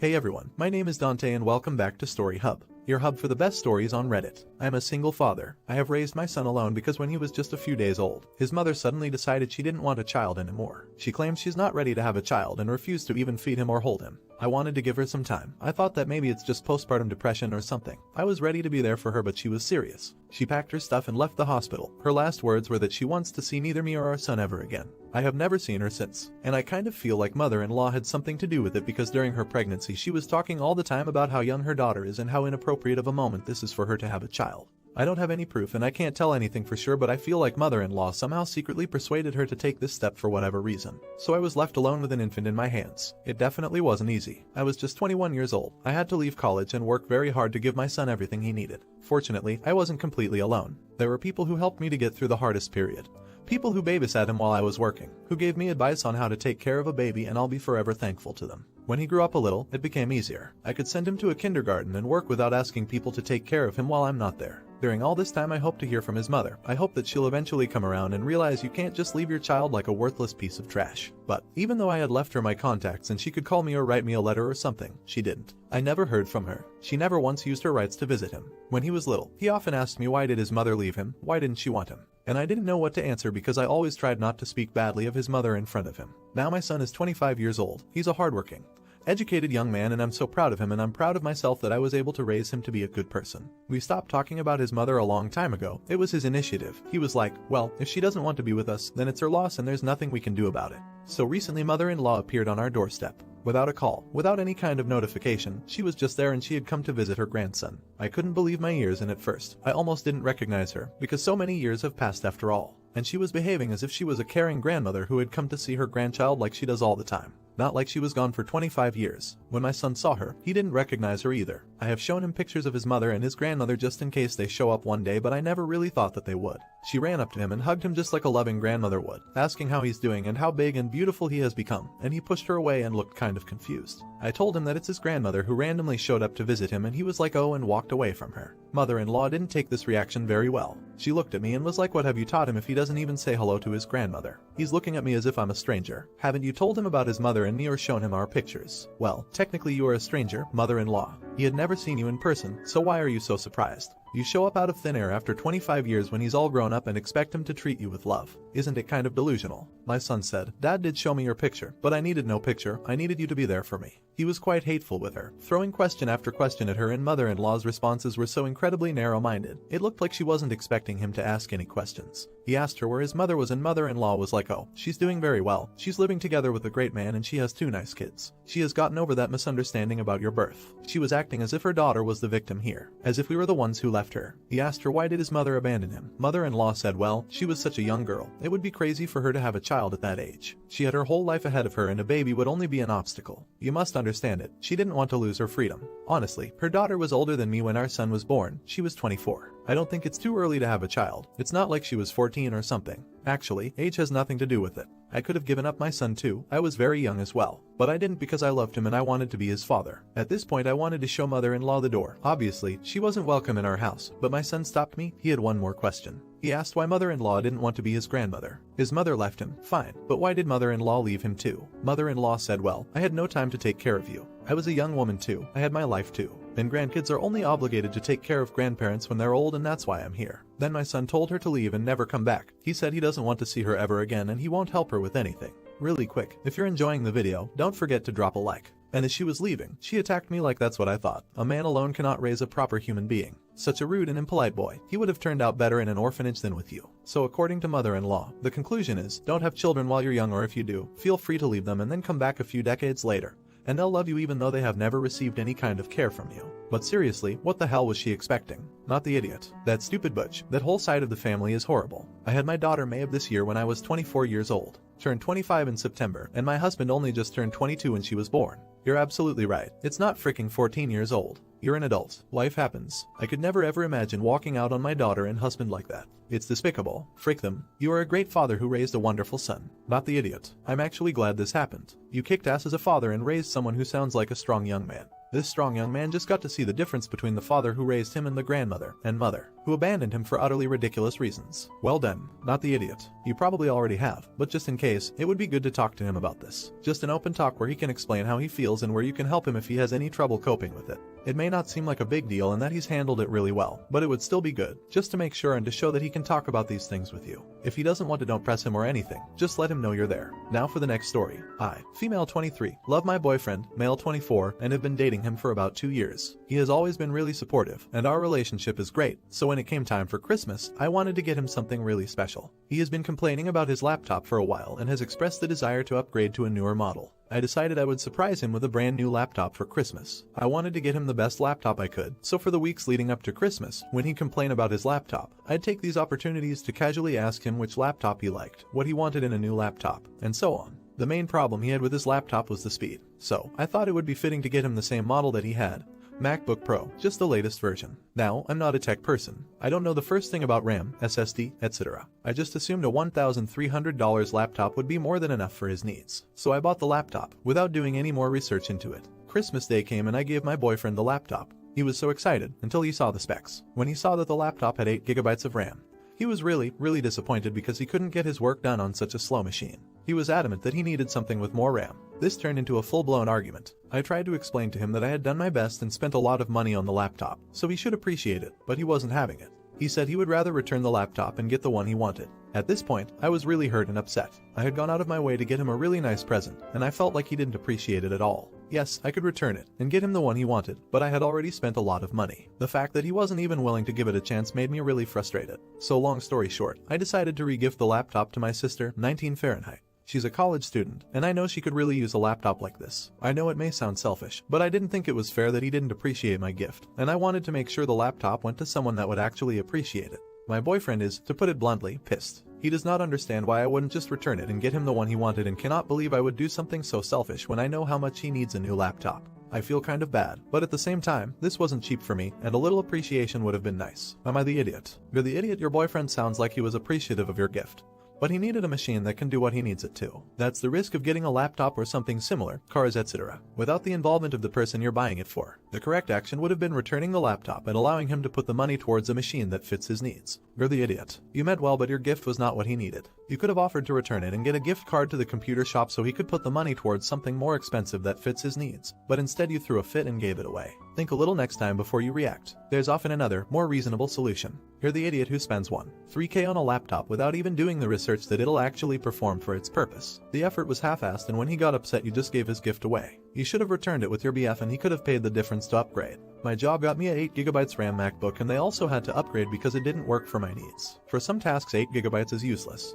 Hey everyone, my name is Dante and welcome back to Story Hub, your hub for the best stories on Reddit. I'm a single father. I have raised my son alone because when he was just a few days old, his mother suddenly decided she didn't want a child anymore. She claims she's not ready to have a child and refused to even feed him or hold him. I wanted to give her some time. I thought that maybe it's just postpartum depression or something. I was ready to be there for her, but she was serious. She packed her stuff and left the hospital. Her last words were that she wants to see neither me or our son ever again. I have never seen her since, and I kind of feel like mother-in-law had something to do with it because during her pregnancy she was talking all the time about how young her daughter is and how inappropriate of a moment this is for her to have a child. I don't have any proof and I can't tell anything for sure, but I feel like mother-in-law somehow secretly persuaded her to take this step for whatever reason. So I was left alone with an infant in my hands. It definitely wasn't easy. I was just 21 years old. I had to leave college and work very hard to give my son everything he needed. Fortunately, I wasn't completely alone. There were people who helped me to get through the hardest period. People who babysat him while I was working, who gave me advice on how to take care of a baby, and I'll be forever thankful to them. When he grew up a little, it became easier. I could send him to a kindergarten and work without asking people to take care of him while I'm not there. During all this time I hope to hear from his mother. I hope that she'll eventually come around and realize you can't just leave your child like a worthless piece of trash. But even though I had left her my contacts and she could call me or write me a letter or something, she didn't. I never heard from her. She never once used her rights to visit him. When he was little, he often asked me why did his mother leave him, why didn't she want him? And I didn't know what to answer because I always tried not to speak badly of his mother in front of him. Now my son is 25 years old. He's a hardworking, educated young man and I'm so proud of him, and I'm proud of myself that I was able to raise him to be a good person. We stopped talking about his mother a long time ago. It was his initiative. He was like, well, if she doesn't want to be with us, then it's her loss and there's nothing we can do about it. So recently mother-in-law appeared on our doorstep. Without a call, without any kind of notification, she was just there and she had come to visit her grandson. I couldn't believe my ears, and at first, I almost didn't recognize her because so many years have passed after all. And she was behaving as if she was a caring grandmother who had come to see her grandchild like she does all the time. Not like she was gone for 25 years. When my son saw her, he didn't recognize her either. I have shown him pictures of his mother and his grandmother just in case they show up one day, but I never really thought that they would. She ran up to him and hugged him just like a loving grandmother would, asking how he's doing and how big and beautiful he has become, and he pushed her away and looked kind of confused. I told him that it's his grandmother who randomly showed up to visit him, and he was like, oh, and walked away from her. Mother-in-law didn't take this reaction very well. She looked at me and was like, what have you taught him if he doesn't even say hello to his grandmother? He's looking at me as if I'm a stranger. Haven't you told him about his mother and me or shown him our pictures? Well, technically you are a stranger, mother-in-law. He had never seen you in person, so why are you so surprised? You show up out of thin air after 25 years when he's all grown up and expect him to treat you with love. Isn't it kind of delusional? My son said, Dad did show me your picture, but I needed no picture. I needed you to be there for me. He was quite hateful with her, throwing question after question at her, and mother-in-law's responses were so incredibly narrow-minded. It looked like she wasn't expecting him to ask any questions. He asked her where his mother was and mother-in-law was like, oh, she's doing very well. She's living together with a great man and she has 2 nice kids. She has gotten over that misunderstanding about your birth. She was acting as if her daughter was the victim here, as if we were the ones who left her. He asked her why did his mother abandon him. Mother-in-law said, well, she was such a young girl. It would be crazy for her to have a child at that age. She had her whole life ahead of her and a baby would only be an obstacle. You must understand it. She didn't want to lose her freedom. Honestly, her daughter was older than me when our son was born. She was 24. I don't think it's too early to have a child. It's not like she was 14 or something. Actually, age has nothing to do with it. I could have given up my son too. I was very young as well. But I didn't because I loved him and I wanted to be his father. At this point I wanted to show mother-in-law the door. Obviously, she wasn't welcome in our house, but my son stopped me. He had one more question. He asked why mother-in-law didn't want to be his grandmother. His mother left him, fine, but why did mother-in-law leave him too? Mother-in-law said, well, I had no time to take care of you. I was a young woman too. I had my life too. And grandkids are only obligated to take care of grandparents when they're old, and that's why I'm here. Then my son told her to leave and never come back. He said he doesn't want to see her ever again and he won't help her with anything. Really quick, if you're enjoying the video, don't forget to drop a like. And as she was leaving, she attacked me like that's what I thought. A man alone cannot raise a proper human being. Such a rude and impolite boy. He would have turned out better in an orphanage than with you. So according to mother-in-law, the conclusion is, don't have children while you're young, or if you do, feel free to leave them and then come back a few decades later. And they'll love you even though they have never received any kind of care from you. But seriously, what the hell was she expecting? Not the idiot. That stupid butch. That whole side of the family is horrible. I had my daughter May of this year when I was 24 years old. Turned 25 in September, and my husband only just turned 22 when she was born. You're absolutely right. It's not freaking 14 years old. You're an adult. Life happens. I could never ever imagine walking out on my daughter and husband like that. It's despicable. Frick them. You are a great father who raised a wonderful son. Not the idiot. I'm actually glad this happened. You kicked ass as a father and raised someone who sounds like a strong young man. This strong young man just got to see the difference between the father who raised him and the grandmother and mother who abandoned him for utterly ridiculous reasons. Well done, not the idiot. You probably already have, but just in case, it would be good to talk to him about this. Just an open talk where he can explain how he feels and where you can help him if he has any trouble coping with it. It may not seem like a big deal and that he's handled it really well, but it would still be good, just to make sure and to show that he can talk about these things with you. If he doesn't want to, don't press him or anything, just let him know you're there. Now for the next story. I, female 23, love my boyfriend, male 24, and have been dating him for about 2 years. He has always been really supportive, and our relationship is great, so when it came time for Christmas, I wanted to get him something really special. He has been complaining about his laptop for a while and has expressed the desire to upgrade to a newer model. I decided I would surprise him with a brand new laptop for Christmas. I wanted to get him the best laptop I could, so for the weeks leading up to Christmas, when he'd complain about his laptop, I'd take these opportunities to casually ask him which laptop he liked, what he wanted in a new laptop, and so on. The main problem he had with his laptop was the speed, so I thought it would be fitting to get him the same model that he had. MacBook Pro, just the latest version. Now, I'm not a tech person. I don't know the first thing about RAM, SSD, etc. I just assumed a $1,300 laptop would be more than enough for his needs. So I bought the laptop, without doing any more research into it. Christmas Day came and I gave my boyfriend the laptop. He was so excited, until he saw the specs. When he saw that the laptop had 8 GB of RAM, he was really disappointed because he couldn't get his work done on such a slow machine. He was adamant that he needed something with more RAM. This turned into a full-blown argument. I tried to explain to him that I had done my best and spent a lot of money on the laptop, so he should appreciate it, but he wasn't having it. He said he would rather return the laptop and get the one he wanted. At this point, I was really hurt and upset. I had gone out of my way to get him a really nice present, and I felt like he didn't appreciate it at all. Yes, I could return it and get him the one he wanted, but I had already spent a lot of money. The fact that he wasn't even willing to give it a chance made me really frustrated. So long story short, I decided to re-gift the laptop to my sister, 19 Fahrenheit. She's a college student, and I know she could really use a laptop like this. I know it may sound selfish, but I didn't think it was fair that he didn't appreciate my gift, and I wanted to make sure the laptop went to someone that would actually appreciate it. My boyfriend is, to put it bluntly, pissed. He does not understand why I wouldn't just return it and get him the one he wanted and cannot believe I would do something so selfish when I know how much he needs a new laptop. I feel kind of bad, but at the same time, this wasn't cheap for me, and a little appreciation would have been nice. Am I the idiot? You're the idiot. Your boyfriend sounds like he was appreciative of your gift, but he needed a machine that can do what he needs it to. That's the risk of getting a laptop or something similar, cars, etc., without the involvement of the person you're buying it for. The correct action would have been returning the laptop and allowing him to put the money towards a machine that fits his needs. You're the idiot. You meant well, but your gift was not what he needed. You could have offered to return it and get a gift card to the computer shop so he could put the money towards something more expensive that fits his needs, but instead you threw a fit and gave it away. Think a little next time before you react. There's often another, more reasonable solution. You're the idiot who spends $3K on a laptop without even doing the research that it'll actually perform for its purpose. The effort was half-assed, and when he got upset you just gave his gift away. You should have returned it with your BF and he could have paid the difference to upgrade. My job got me a 8 GB RAM MacBook and they also had to upgrade because it didn't work for my needs. For some tasks 8 GB is useless.